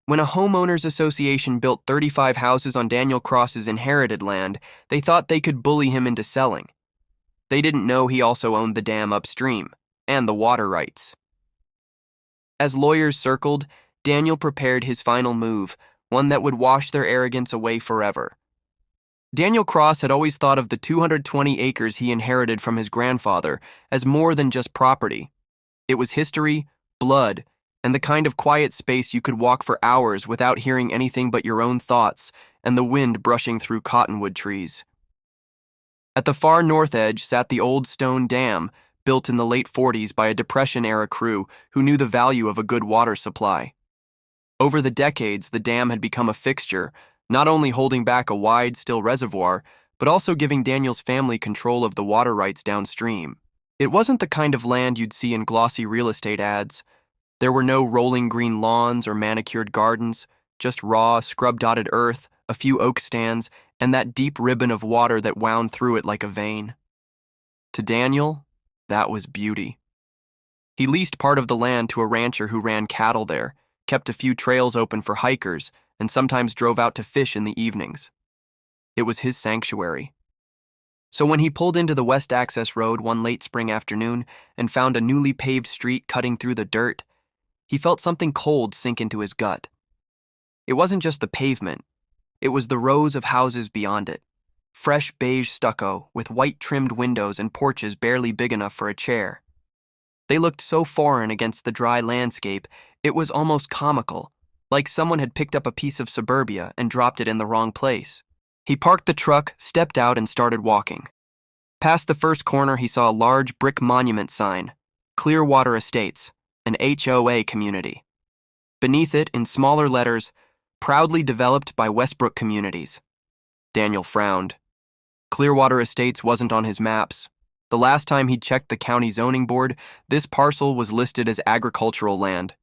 When a homeowners association built 35 houses on Daniel Cross's inherited land, they thought they could bully him into selling. They didn't know he also owned the dam upstream and the water rights. As lawyers circled, Daniel prepared his final move, one that would wash their arrogance away forever. Daniel Cross had always thought of the 220 acres he inherited from his grandfather as more than just property. It was history, blood, and the kind of quiet space you could walk for hours without hearing anything but your own thoughts and the wind brushing through cottonwood trees. At the far north edge sat the old stone dam, built in the late 40s by a Depression-era crew who knew the value of a good water supply. Over the decades, the dam had become a fixture, not only holding back a wide, still reservoir, but also giving Daniel's family control of the water rights downstream. It wasn't the kind of land you'd see in glossy real estate ads. There were no rolling green lawns or manicured gardens, just raw, scrub-dotted earth, a few oak stands, and that deep ribbon of water that wound through it like a vein. To Daniel, that was beauty. He leased part of the land to a rancher who ran cattle there, kept a few trails open for hikers, and sometimes drove out to fish in the evenings. It was his sanctuary. So when he pulled into the West Access Road one late spring afternoon and found a newly paved street cutting through the dirt, he felt something cold sink into his gut. It wasn't just the pavement. It was the rows of houses beyond it. Fresh beige stucco with white-trimmed windows and porches barely big enough for a chair. They looked so foreign against the dry landscape, it was almost comical, like someone had picked up a piece of suburbia and dropped it in the wrong place. He parked the truck, stepped out, and started walking. Past the first corner, he saw a large brick monument sign, Clearwater Estates, an HOA community. Beneath it, in smaller letters, proudly developed by Westbrook Communities. Daniel frowned. Clearwater Estates wasn't on his maps. The last time he'd checked the county zoning board, this parcel was listed as agricultural land.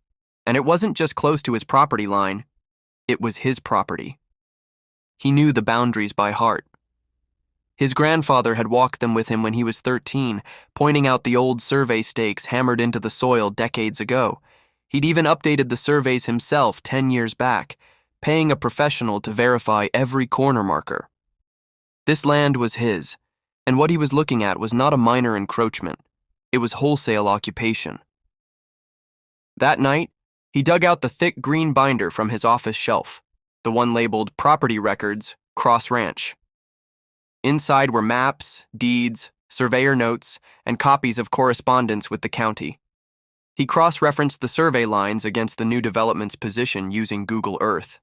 And it wasn't just close to his property line, it was his property. He knew the boundaries by heart. His grandfather had walked them with him when he was 13, pointing out the old survey stakes hammered into the soil decades ago. He'd even updated the surveys himself 10 years back, paying a professional to verify every corner marker. This land was his, and what he was looking at was not a minor encroachment. It was wholesale occupation. That night, he dug out the thick green binder from his office shelf, the one labeled Property Records, Cross Ranch. Inside were maps, deeds, surveyor notes, and copies of correspondence with the county. He cross-referenced the survey lines against the new development's position using Google Earth.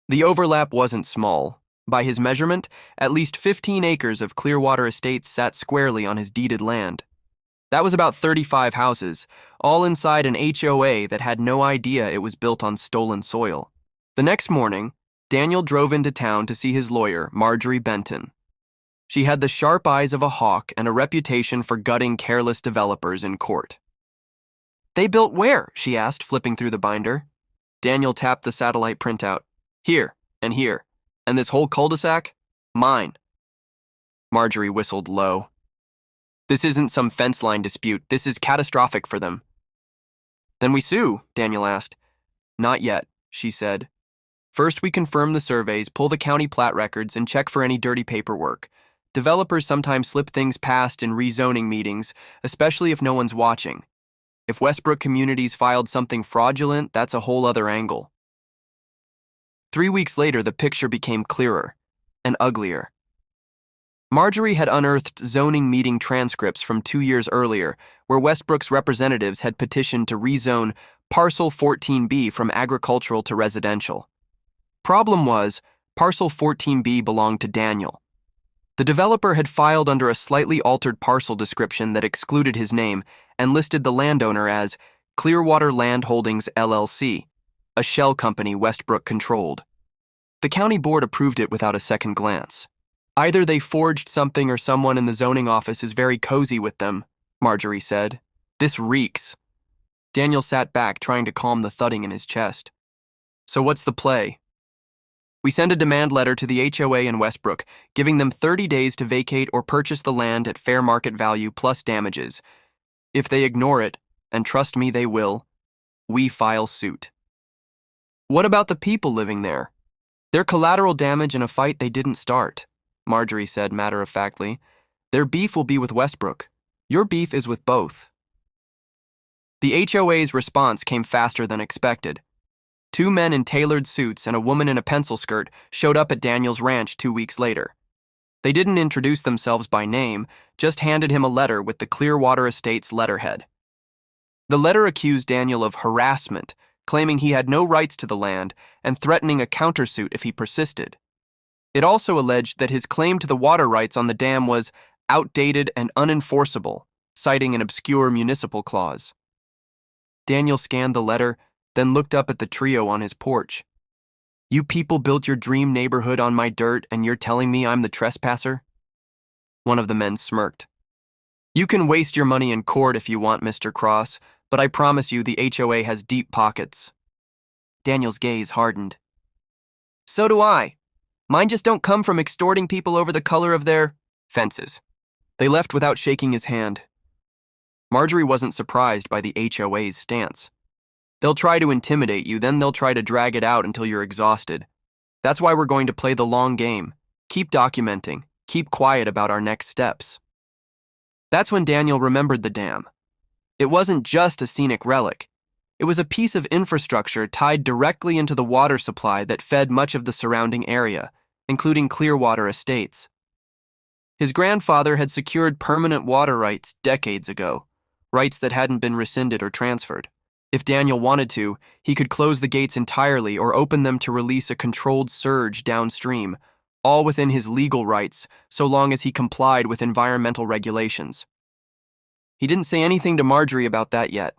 The overlap wasn't small. By his measurement, at least 15 acres of Clearwater Estates sat squarely on his deeded land. That was about 35 houses, all inside an HOA that had no idea it was built on stolen soil. The next morning, Daniel drove into town to see his lawyer, Marjorie Benton. She had the sharp eyes of a hawk and a reputation for gutting careless developers in court. "They built where?" she asked, flipping through the binder. Daniel tapped the satellite printout. "Here, and here. And this whole cul-de-sac? Mine." Marjorie whistled low. "This isn't some fence line dispute. This is catastrophic for them." "Then we sue?" Daniel asked. "Not yet," she said. "First we confirm the surveys, pull the county plat records, and check for any dirty paperwork. Developers sometimes slip things past in rezoning meetings, especially if no one's watching. If Westbrook Communities filed something fraudulent, that's a whole other angle." 3 weeks later, the picture became clearer and uglier. Marjorie had unearthed zoning meeting transcripts from 2 years earlier, where Westbrook's representatives had petitioned to rezone Parcel 14B from agricultural to residential. Problem was, Parcel 14B belonged to Daniel. The developer had filed under a slightly altered parcel description that excluded his name and listed the landowner as Clearwater Land Holdings LLC, a shell company Westbrook controlled. The county board approved it without a second glance. "Either they forged something or someone in the zoning office is very cozy with them," Marjorie said. "This reeks." Daniel sat back, trying to calm the thudding in his chest. "So what's the play?" "We send a demand letter to the HOA in Westbrook, giving them 30 days to vacate or purchase the land at fair market value plus damages. If they ignore it, and trust me they will, we file suit." What about the people living there? They're collateral damage in a fight they didn't start, Marjorie said matter-of-factly. Their beef will be with Westbrook. Your beef is with both. The HOA's response came faster than expected. 2 men in tailored suits and a woman in a pencil skirt showed up at Daniel's ranch 2 weeks later. They didn't introduce themselves by name, just handed him a letter with the Clearwater Estates letterhead. The letter accused Daniel of harassment, claiming he had no rights to the land and threatening a countersuit if he persisted. It also alleged that his claim to the water rights on the dam was outdated and unenforceable, citing an obscure municipal clause. Daniel scanned the letter, then looked up at the trio on his porch. You people built your dream neighborhood on my dirt, and you're telling me I'm the trespasser? One of the men smirked. You can waste your money in court if you want, Mr. Cross, but I promise you the HOA has deep pockets. Daniel's gaze hardened. So do I. Mine just don't come from extorting people over the color of their fences. They left without shaking his hand. Marjorie wasn't surprised by the HOA's stance. They'll try to intimidate you, then they'll try to drag it out until you're exhausted. That's why we're going to play the long game. Keep documenting. Keep quiet about our next steps. That's when Daniel remembered the dam. It wasn't just a scenic relic. It was a piece of infrastructure tied directly into the water supply that fed much of the surrounding area, including Clearwater Estates. His grandfather had secured permanent water rights decades ago, rights that hadn't been rescinded or transferred. If Daniel wanted to, he could close the gates entirely or open them to release a controlled surge downstream, all within his legal rights, so long as he complied with environmental regulations. He didn't say anything to Marjorie about that yet,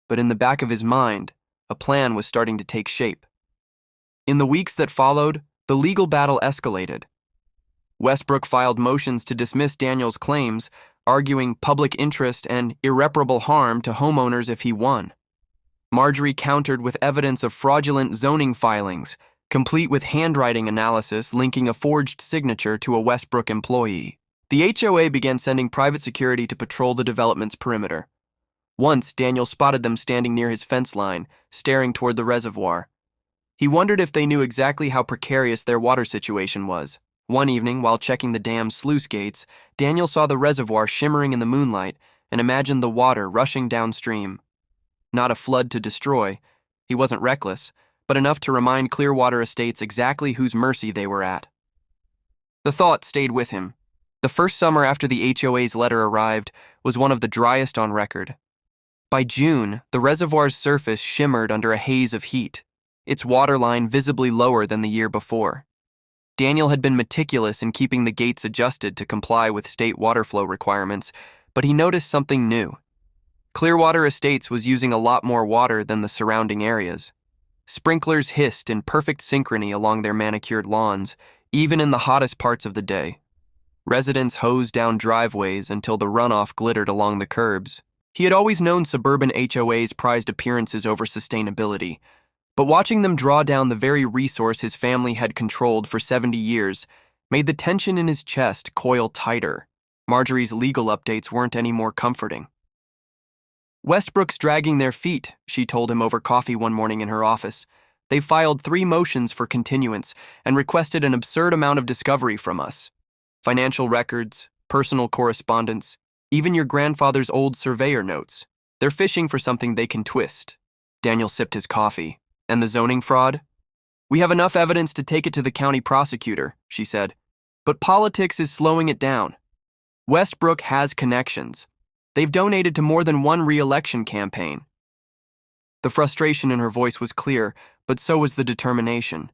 but in the back of his mind, a plan was starting to take shape. In the weeks that followed, the legal battle escalated. Westbrook filed motions to dismiss Daniel's claims, arguing public interest and irreparable harm to homeowners if he won. Marjorie countered with evidence of fraudulent zoning filings, complete with handwriting analysis linking a forged signature to a Westbrook employee. The HOA began sending private security to patrol the development's perimeter. Once, Daniel spotted them standing near his fence line, staring toward the reservoir. He wondered if they knew exactly how precarious their water situation was. One evening, while checking the dam's sluice gates, Daniel saw the reservoir shimmering in the moonlight and imagined the water rushing downstream. Not a flood to destroy. He wasn't reckless, but enough to remind Clearwater Estates exactly whose mercy they were at. The thought stayed with him. The first summer after the HOA's letter arrived was one of the driest on record. By June, the reservoir's surface shimmered under a haze of heat, its waterline visibly lower than the year before. Daniel had been meticulous in keeping the gates adjusted to comply with state water flow requirements, but he noticed something new. Clearwater Estates was using a lot more water than the surrounding areas. Sprinklers hissed in perfect synchrony along their manicured lawns, even in the hottest parts of the day. Residents hosed down driveways until the runoff glittered along the curbs. He had always known suburban HOAs prized appearances over sustainability, but watching them draw down the very resource his family had controlled for 70 years made the tension in his chest coil tighter. Marjorie's legal updates weren't any more comforting. Westbrook's dragging their feet, she told him over coffee one morning in her office. They filed 3 motions for continuance and requested an absurd amount of discovery from us. Financial records, personal correspondence, even your grandfather's old surveyor notes. They're fishing for something they can twist. Daniel sipped his coffee. And the zoning fraud? We have enough evidence to take it to the county prosecutor, she said. But politics is slowing it down. Westbrook has connections. They've donated to more than one re-election campaign. The frustration in her voice was clear, but so was the determination.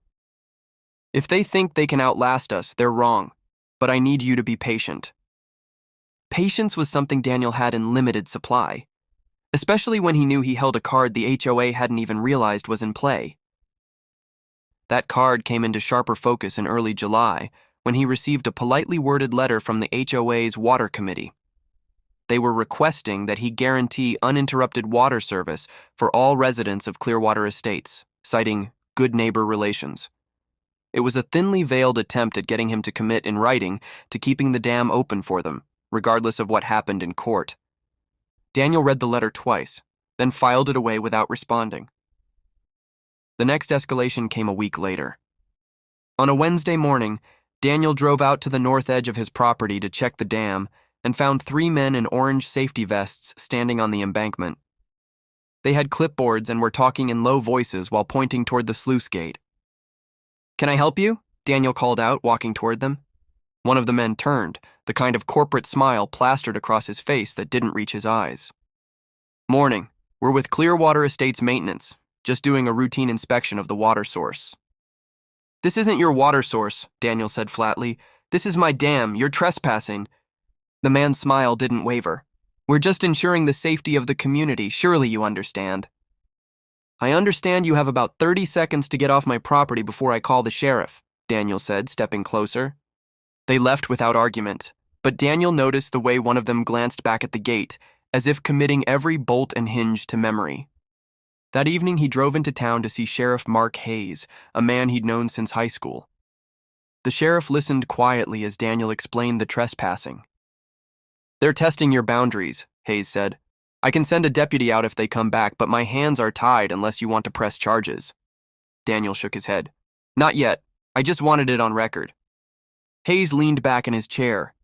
If they think they can outlast us, they're wrong. But I need you to be patient. Patience was something Daniel had in limited supply, especially when he knew he held a card the HOA hadn't even realized was in play. That card came into sharper focus in early July when he received a politely worded letter from the HOA's water committee. They were requesting that he guarantee uninterrupted water service for all residents of Clearwater Estates, citing good neighbor relations. It was a thinly veiled attempt at getting him to commit in writing to keeping the dam open for them, regardless of what happened in court. Daniel read the letter twice, then filed it away without responding. The next escalation came a week later. On a Wednesday morning, Daniel drove out to the north edge of his property to check the dam and found 3 men in orange safety vests standing on the embankment. They had clipboards and were talking in low voices while pointing toward the sluice gate. "Can I help you?" Daniel called out, walking toward them. One of the men turned, the kind of corporate smile plastered across his face that didn't reach his eyes. "Morning. We're with Clearwater Estates Maintenance, just doing a routine inspection of the water source." "This isn't your water source," Daniel said flatly. "This is my dam. You're trespassing." The man's smile didn't waver. "We're just ensuring the safety of the community. Surely you understand." "I understand you have about 30 seconds to get off my property before I call the sheriff," Daniel said, stepping closer. They left without argument, but Daniel noticed the way one of them glanced back at the gate, as if committing every bolt and hinge to memory. That evening, he drove into town to see Sheriff Mark Hayes, a man he'd known since high school. The sheriff listened quietly as Daniel explained the trespassing. "They're testing your boundaries," Hayes said. "I can send a deputy out if they come back, but my hands are tied unless you want to press charges." Daniel shook his head. "Not yet. I just wanted it on record." Hayes leaned back in his chair.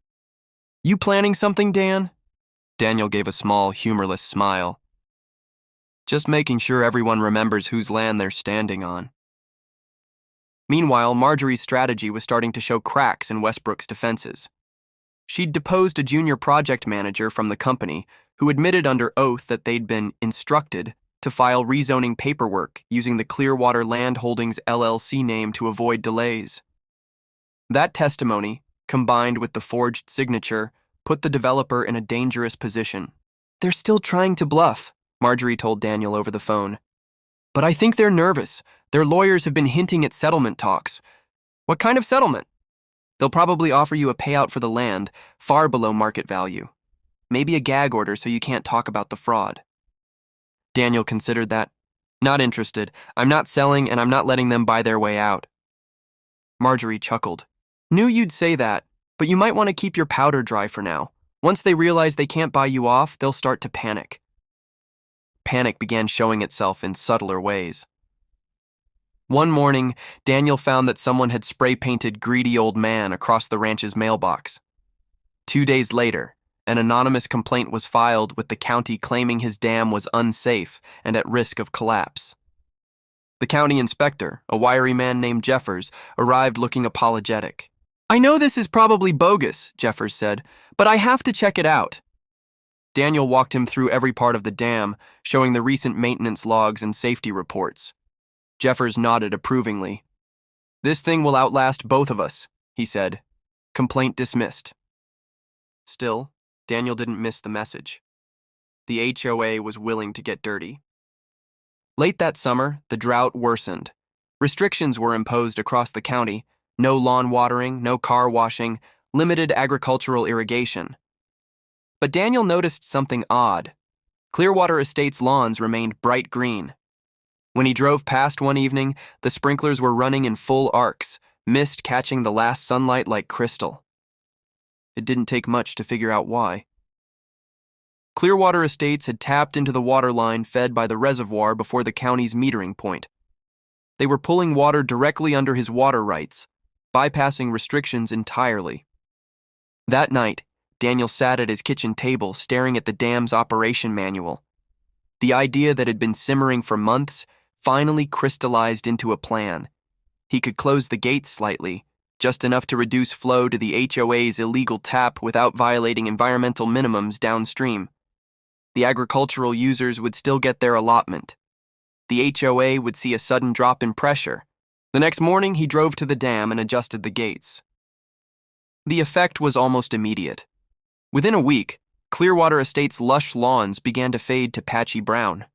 "You planning something, Dan?" Daniel gave a small, humorless smile. "Just making sure everyone remembers whose land they're standing on." Meanwhile, Marjorie's strategy was starting to show cracks in Westbrook's defenses. She'd deposed a junior project manager from the company who admitted under oath that they'd been instructed to file rezoning paperwork using the Clearwater Land Holdings LLC name to avoid delays. That testimony, combined with the forged signature, put the developer in a dangerous position. "They're still trying to bluff," Marjorie told Daniel over the phone. "But I think they're nervous. Their lawyers have been hinting at settlement talks." "What kind of settlement?" "They'll probably offer you a payout for the land, far below market value. Maybe a gag order so you can't talk about the fraud." Daniel considered that. "Not interested. I'm not selling, and I'm not letting them buy their way out." Marjorie chuckled. "Knew you'd say that, but you might want to keep your powder dry for now. Once they realize they can't buy you off, they'll start to panic." Panic began showing itself in subtler ways. One morning, Daniel found that someone had spray-painted "greedy old man" across the ranch's mailbox. 2 days later, an anonymous complaint was filed with the county claiming his dam was unsafe and at risk of collapse. The county inspector, a wiry man named Jeffers, arrived looking apologetic. "I know this is probably bogus," Jeffers said, "but I have to check it out." Daniel walked him through every part of the dam, showing the recent maintenance logs and safety reports. Jeffers nodded approvingly. "This thing will outlast both of us," he said. Complaint dismissed. Still, Daniel didn't miss the message. The HOA was willing to get dirty. Late that summer, the drought worsened. Restrictions were imposed across the county: no lawn watering, no car washing, limited agricultural irrigation. But Daniel noticed something odd. Clearwater Estates' lawns remained bright green. When he drove past one evening, the sprinklers were running in full arcs, mist catching the last sunlight like crystal. It didn't take much to figure out why. Clearwater Estates had tapped into the water line fed by the reservoir before the county's metering point. They were pulling water directly under his water rights, bypassing restrictions entirely. That night, Daniel sat at his kitchen table staring at the dam's operation manual. The idea that had been simmering for months finally crystallized into a plan. He could close the gates slightly, just enough to reduce flow to the HOA's illegal tap without violating environmental minimums downstream. The agricultural users would still get their allotment. The HOA would see a sudden drop in pressure. The next morning, he drove to the dam and adjusted the gates. The effect was almost immediate. Within a week, Clearwater Estates' lush lawns began to fade to patchy brown.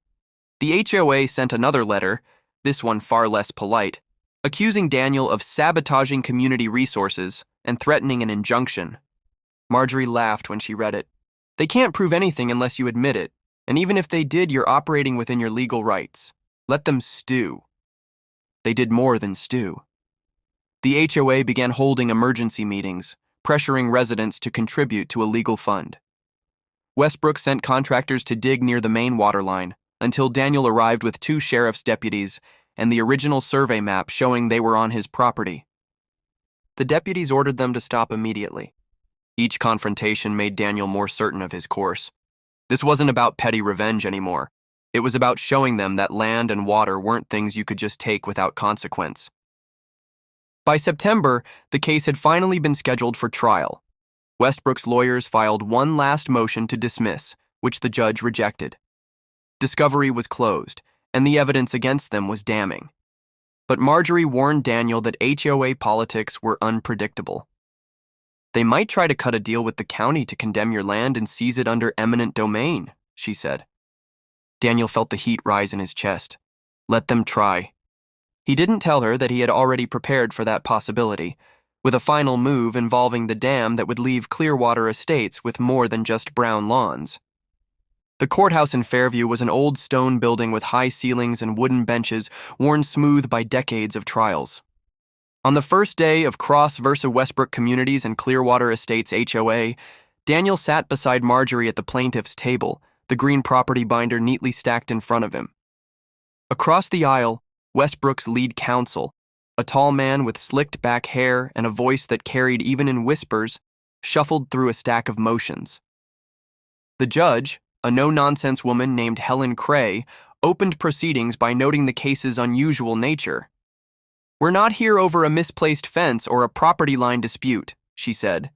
The HOA sent another letter, this one far less polite, accusing Daniel of sabotaging community resources and threatening an injunction. Marjorie laughed when she read it. "They can't prove anything unless you admit it, and even if they did, you're operating within your legal rights. Let them stew." They did more than stew. The HOA began holding emergency meetings, pressuring residents to contribute to a legal fund. Westbrook sent contractors to dig near the main water line, until Daniel arrived with 2 sheriff's deputies and the original survey map showing they were on his property. The deputies ordered them to stop immediately. Each confrontation made Daniel more certain of his course. This wasn't about petty revenge anymore. It was about showing them that land and water weren't things you could just take without consequence. By September, the case had finally been scheduled for trial. Westbrook's lawyers filed one last motion to dismiss, which the judge rejected. Discovery was closed, and the evidence against them was damning. But Marjorie warned Daniel that HOA politics were unpredictable. "They might try to cut a deal with the county to condemn your land and seize it under eminent domain," she said. Daniel felt the heat rise in his chest. Let them try. He didn't tell her that he had already prepared for that possibility, with a final move involving the dam that would leave Clearwater Estates with more than just brown lawns. The courthouse in Fairview was an old stone building with high ceilings and wooden benches worn smooth by decades of trials. On the first day of Cross versus Westbrook Communities and Clearwater Estates HOA, Daniel sat beside Marjorie at the plaintiff's table, the green property binder neatly stacked in front of him. Across the aisle, Westbrook's lead counsel, a tall man with slicked back hair and a voice that carried even in whispers, shuffled through a stack of motions. The judge, a no-nonsense woman named Helen Cray, opened proceedings by noting the case's unusual nature. "We're not here over a misplaced fence or a property line dispute," she said.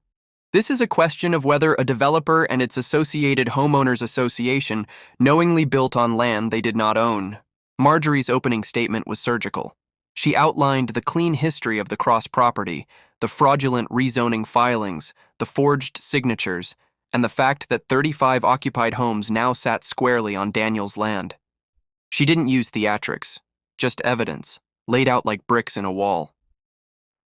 "This is a question of whether a developer and its associated Homeowners Association knowingly built on land they did not own." Marjorie's opening statement was surgical. She outlined the clean history of the Cross property, the fraudulent rezoning filings, the forged signatures, and the fact that 35 occupied homes now sat squarely on Daniel's land. She didn't use theatrics, just evidence, laid out like bricks in a wall.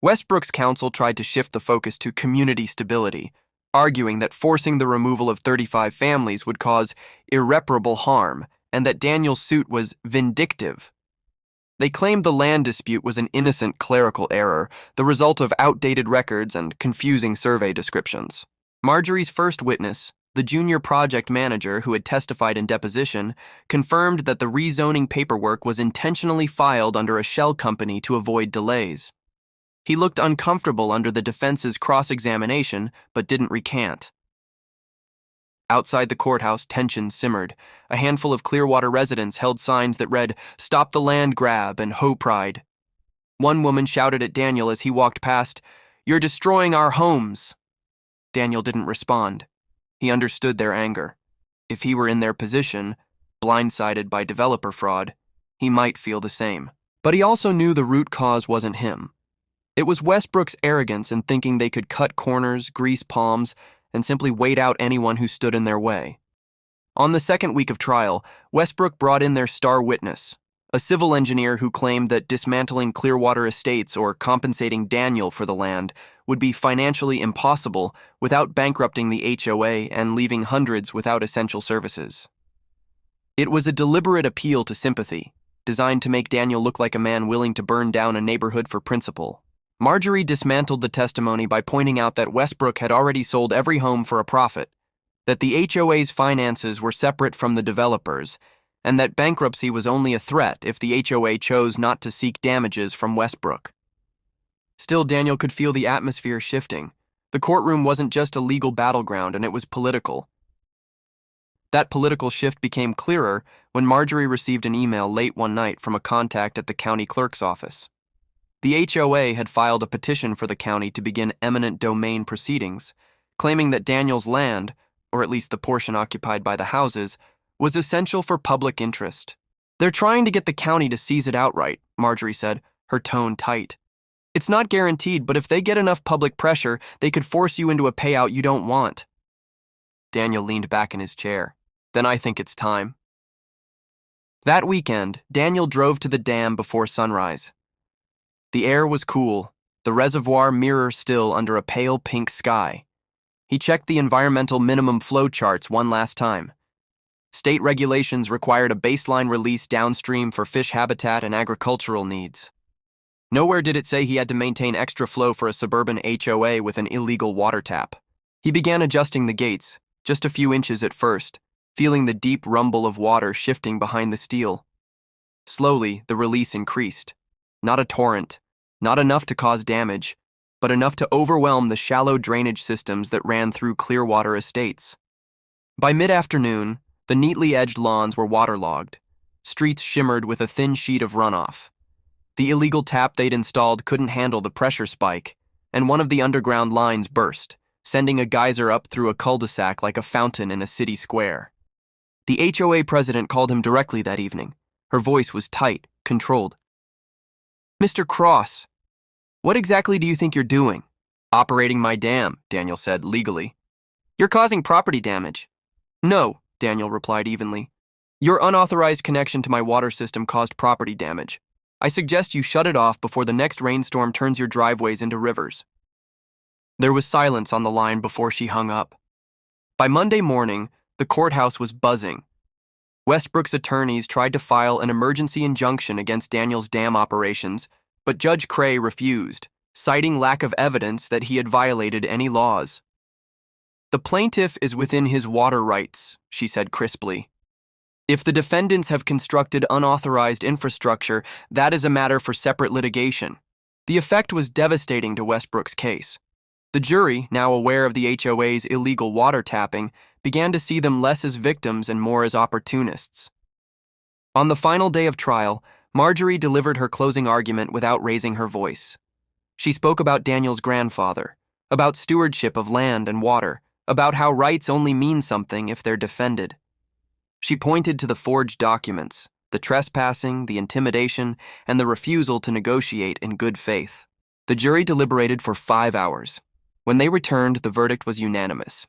Westbrook's counsel tried to shift the focus to community stability, arguing that forcing the removal of 35 families would cause irreparable harm and that Daniel's suit was vindictive. They claimed the land dispute was an innocent clerical error, the result of outdated records and confusing survey descriptions. Marjorie's first witness, the junior project manager who had testified in deposition, confirmed that the rezoning paperwork was intentionally filed under a shell company to avoid delays. He looked uncomfortable under the defense's cross-examination, but didn't recant. Outside the courthouse, tension simmered. A handful of Clearwater residents held signs that read, "Stop the land grab" and "Ho Pride." One woman shouted at Daniel as he walked past, "You're destroying our homes." Daniel didn't respond. He understood their anger. If he were in their position, blindsided by developer fraud, he might feel the same. But he also knew the root cause wasn't him. It was Westbrook's arrogance in thinking they could cut corners, grease palms, and simply wait out anyone who stood in their way. On the second week of trial, Westbrook brought in their star witness, a civil engineer who claimed that dismantling Clearwater Estates or compensating Daniel for the land would be financially impossible without bankrupting the HOA and leaving hundreds without essential services. It was a deliberate appeal to sympathy, designed to make Daniel look like a man willing to burn down a neighborhood for principle. Marjorie dismantled the testimony by pointing out that Westbrook had already sold every home for a profit, that the HOA's finances were separate from the developers, and that bankruptcy was only a threat if the HOA chose not to seek damages from Westbrook. Still, Daniel could feel the atmosphere shifting. The courtroom wasn't just a legal battleground, and it was political. That political shift became clearer when Marjorie received an email late one night from a contact at the county clerk's office. The HOA had filed a petition for the county to begin eminent domain proceedings, claiming that Daniel's land, or at least the portion occupied by the houses, was essential for public interest. "They're trying to get the county to seize it outright," Marjorie said, her tone tight. "It's not guaranteed, but if they get enough public pressure, they could force you into a payout you don't want." Daniel leaned back in his chair. "Then I think it's time." That weekend, Daniel drove to the dam before sunrise. The air was cool, the reservoir mirror still under a pale pink sky. He checked the environmental minimum flow charts one last time. State regulations required a baseline release downstream for fish habitat and agricultural needs. Nowhere did it say he had to maintain extra flow for a suburban HOA with an illegal water tap. He began adjusting the gates, just a few inches at first, feeling the deep rumble of water shifting behind the steel. Slowly, the release increased. Not a torrent, not enough to cause damage, but enough to overwhelm the shallow drainage systems that ran through Clearwater Estates. By mid-afternoon, the neatly edged lawns were waterlogged. Streets shimmered with a thin sheet of runoff. The illegal tap they'd installed couldn't handle the pressure spike, and one of the underground lines burst, sending a geyser up through a cul-de-sac like a fountain in a city square. The HOA president called him directly that evening. Her voice was tight, controlled. "Mr. Cross, what exactly do you think you're doing?" "Operating my dam," Daniel said, legally. "You're causing property damage." "No," Daniel replied evenly. "Your unauthorized connection to my water system caused property damage. I suggest you shut it off before the next rainstorm turns your driveways into rivers." There was silence on the line before she hung up. By Monday morning, the courthouse was buzzing. Westbrook's attorneys tried to file an emergency injunction against Daniel's dam operations, but Judge Cray refused, citing lack of evidence that he had violated any laws. "The plaintiff is within his water rights," she said crisply. "If the defendants have constructed unauthorized infrastructure, that is a matter for separate litigation." The effect was devastating to Westbrook's case. The jury, now aware of the HOA's illegal water tapping, began to see them less as victims and more as opportunists. On the final day of trial, Marjorie delivered her closing argument without raising her voice. She spoke about Daniel's grandfather, about stewardship of land and water, about how rights only mean something if they're defended. She pointed to the forged documents, the trespassing, the intimidation, and the refusal to negotiate in good faith. The jury deliberated for 5 hours. When they returned, the verdict was unanimous.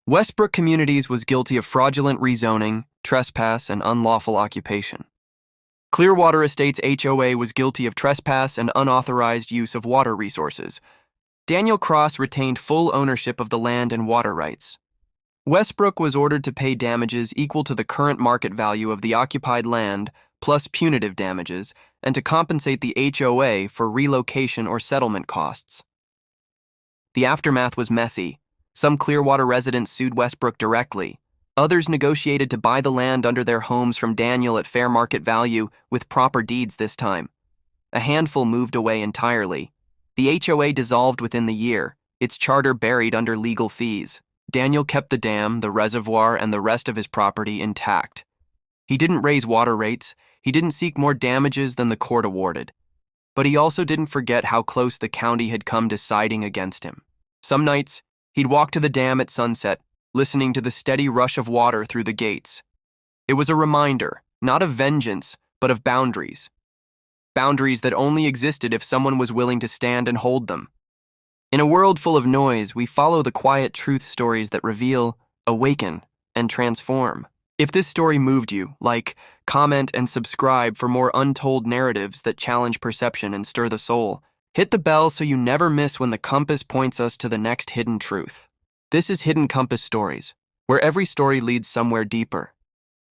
Westbrook Communities was guilty of fraudulent rezoning, trespass, and unlawful occupation. Clearwater Estates HOA was guilty of trespass and unauthorized use of water resources. Daniel Cross retained full ownership of the land and water rights. Westbrook was ordered to pay damages equal to the current market value of the occupied land, plus punitive damages, and to compensate the HOA for relocation or settlement costs. The aftermath was messy. Some Clearwater residents sued Westbrook directly. Others negotiated to buy the land under their homes from Daniel at fair market value with proper deeds this time. A handful moved away entirely. The HOA dissolved within the year, its charter buried under legal fees. Daniel kept the dam, the reservoir, and the rest of his property intact. He didn't raise water rates. He didn't seek more damages than the court awarded. But he also didn't forget how close the county had come to siding against him. Some nights, he'd walk to the dam at sunset, listening to the steady rush of water through the gates. It was a reminder, not of vengeance, but of boundaries. Boundaries that only existed if someone was willing to stand and hold them. In a world full of noise, we follow the quiet truth stories that reveal, awaken, and transform. If this story moved you, like, comment, and subscribe for more untold narratives that challenge perception and stir the soul. Hit the bell so you never miss when the compass points us to the next hidden truth. This is Hidden Compass Stories, where every story leads somewhere deeper.